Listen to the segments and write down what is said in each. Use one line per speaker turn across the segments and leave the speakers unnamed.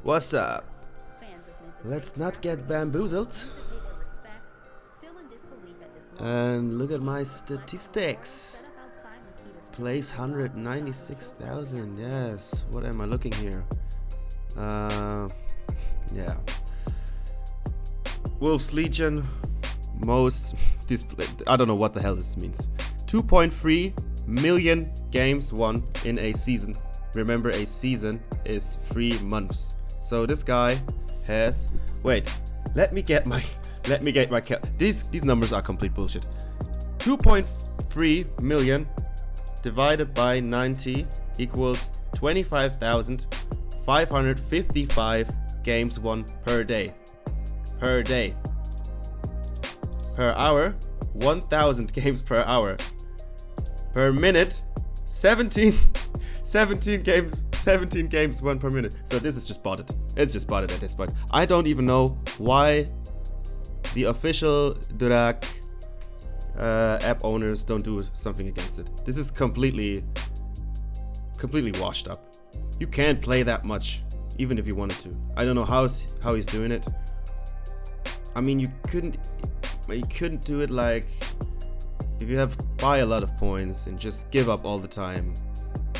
What's up? Let's not get bamboozled. And look at my statistics. Place 196,000. Yes. What am I looking here? Yeah. Wolves Legion. Most display. I don't know what the hell this means. 2.3 million games won in a season. Remember, a season is 3 months. So this guy has. Wait. Let me get my. These numbers are complete bullshit. 2.3 million divided by 90 equals 25,555 games won per day. Per day. Per hour, 1,000 games per hour. Per minute, 17 games won per minute. So this is just botted. It's just botted at this point. I don't even know why the official Durak app owners don't do something against it. This is completely washed up. You can't play that much, even if you wanted to. I don't know how he's doing it. I mean, you couldn't do it like if you buy a lot of points and just give up all the time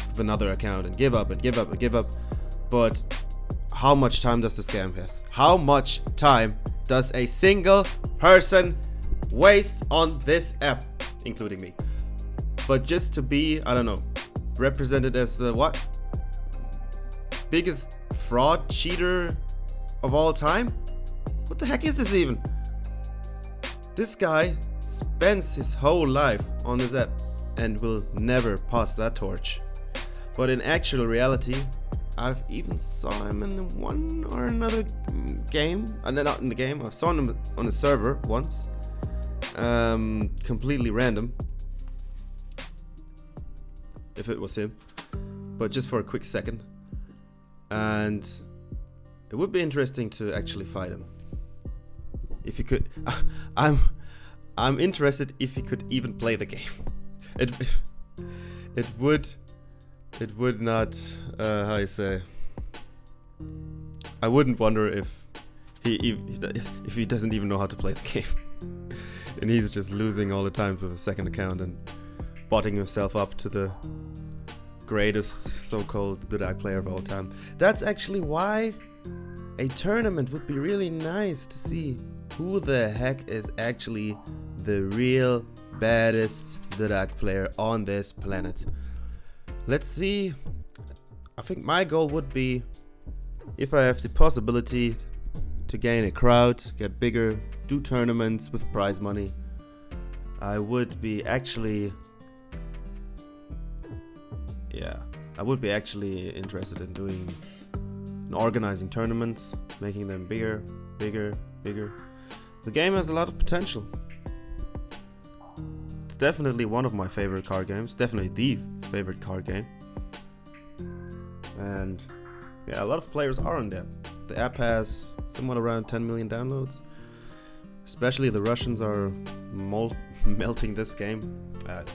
with another account and give up. But how much time does the scam have? How much time does a single person waste on this app, including me? But just to be, I don't know, represented as the what? Biggest fraud cheater of all time? What the heck is this even? This guy spends his whole life on this app and will never pass that torch. But in actual reality, I've even saw him in one or another game. Not in the game. I saw him on a server once. Completely random. If it was him. But just for a quick second. And it would be interesting to actually fight him. If you could. I'm interested if he could even play the game. It would not, how you say, I wouldn't wonder if he doesn't even know how to play the game. And he's just losing all the time to a second account and botting himself up to the greatest so-called Durak player of all time. That's actually why a tournament would be really nice to see who the heck is actually the real baddest Durak player on this planet. Let's see. I think my goal would be, if I have the possibility to gain a crowd, get bigger, do tournaments with prize money, I would be actually interested in doing and organizing tournaments, making them bigger. The game has a lot of potential. It's definitely one of my favorite card games, definitely the favorite card game. And yeah, a lot of players are on there. The app has somewhat around 10 million downloads. Especially the Russians are melting this game,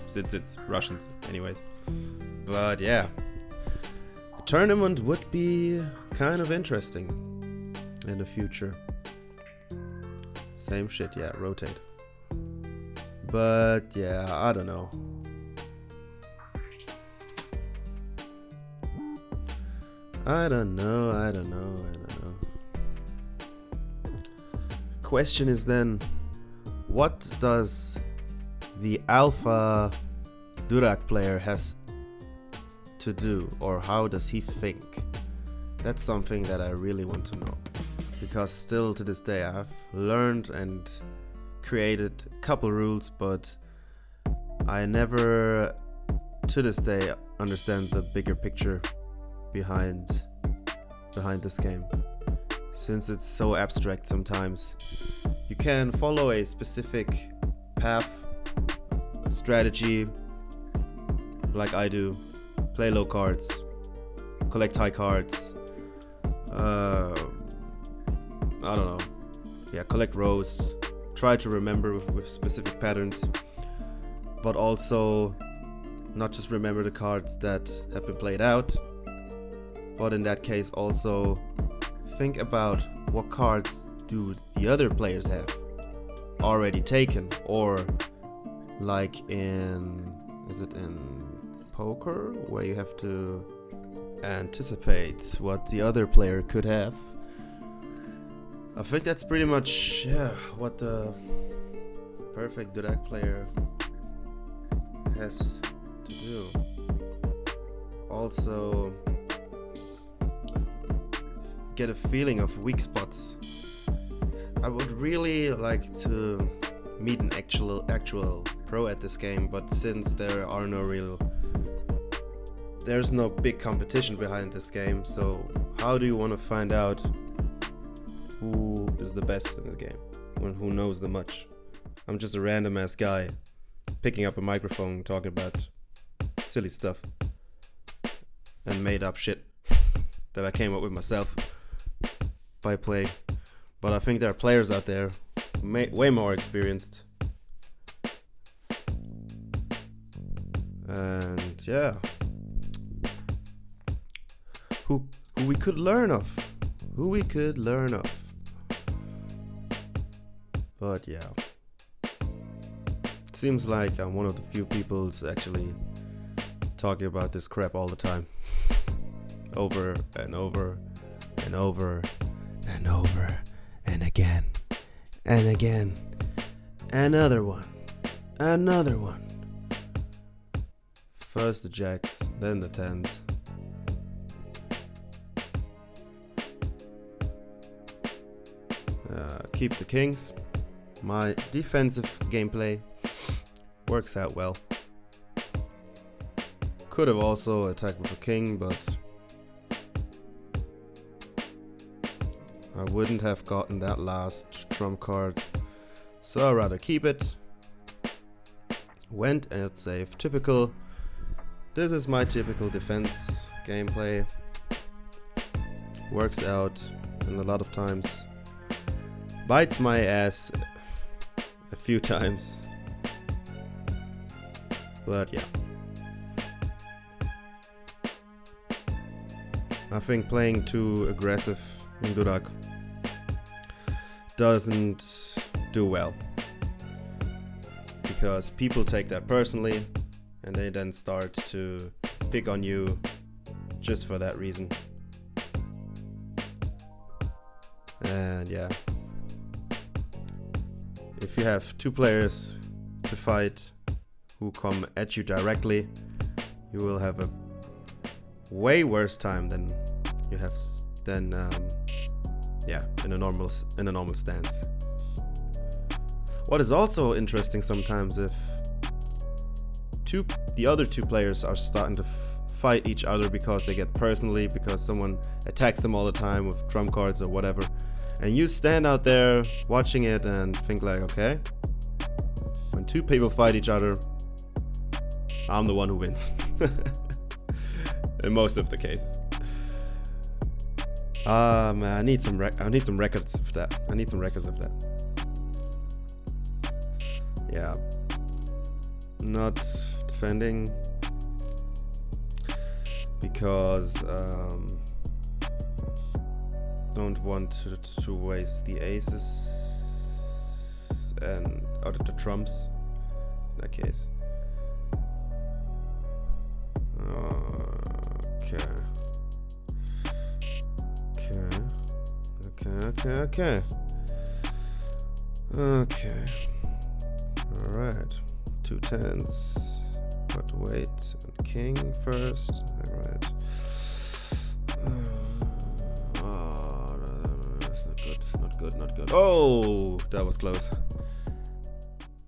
since it's Russians anyways. But yeah, the tournament would be kind of interesting in the future. Same shit, yeah, rotate. But yeah, I don't know. I don't know. Question is then, what does the alpha Durak player has to do, or how does he think? That's something that I really want to know, because still to this day I've learned and created a couple rules, but I never to this day understand the bigger picture behind this game, since it's so abstract sometimes. You can follow a specific path, strategy, like I do, play low cards, collect high cards, I don't know, yeah, collect rows, try to remember with specific patterns, but also not just remember the cards that have been played out, but in that case also think about what cards do the other players have already taken, or like is it in poker, where you have to anticipate what the other player could have. I think that's pretty much what the perfect Durak player has to do. Also get a feeling of weak spots. I would really like to meet an actual pro at this game, but since there's no big competition behind this game, so how do you want to find out who is the best in the game when who knows the much? I'm just a random ass guy picking up a microphone talking about silly stuff and made up shit that I came up with myself by playing. But I think there are players out there way more experienced, and yeah, who we could learn of, But yeah, it seems like I'm one of the few people actually talking about this crap all the time, over and over and over and over and again and again. Another one. First the jacks, then the tens. Keep the kings. My defensive gameplay works out well. Could have also attacked with a king, but I wouldn't have gotten that last trump card, so I'd rather keep it. Went and save. Typical. This is my typical defense gameplay. Works out, and a lot of times bites my ass a few times. But yeah, I think playing too aggressive in Durak doesn't do well, because people take that personally and they then start to pick on you just for that reason. And yeah, if you have two players to fight who come at you directly, you will have a way worse time than you have in a normal stance. What is also interesting sometimes, if the other two players are starting to fight each other because they get personally, because someone attacks them all the time with trump cards or whatever, and you stand out there watching it and think like, okay, when two people fight each other, I'm the one who wins. In most of the cases. Man, I need some records of that. Yeah. Not defending because don't want to waste the aces and the trumps in that case. Okay. Alright. 2 tens. Got to wait. And king first. Alright. That's not good. Oh, that was close.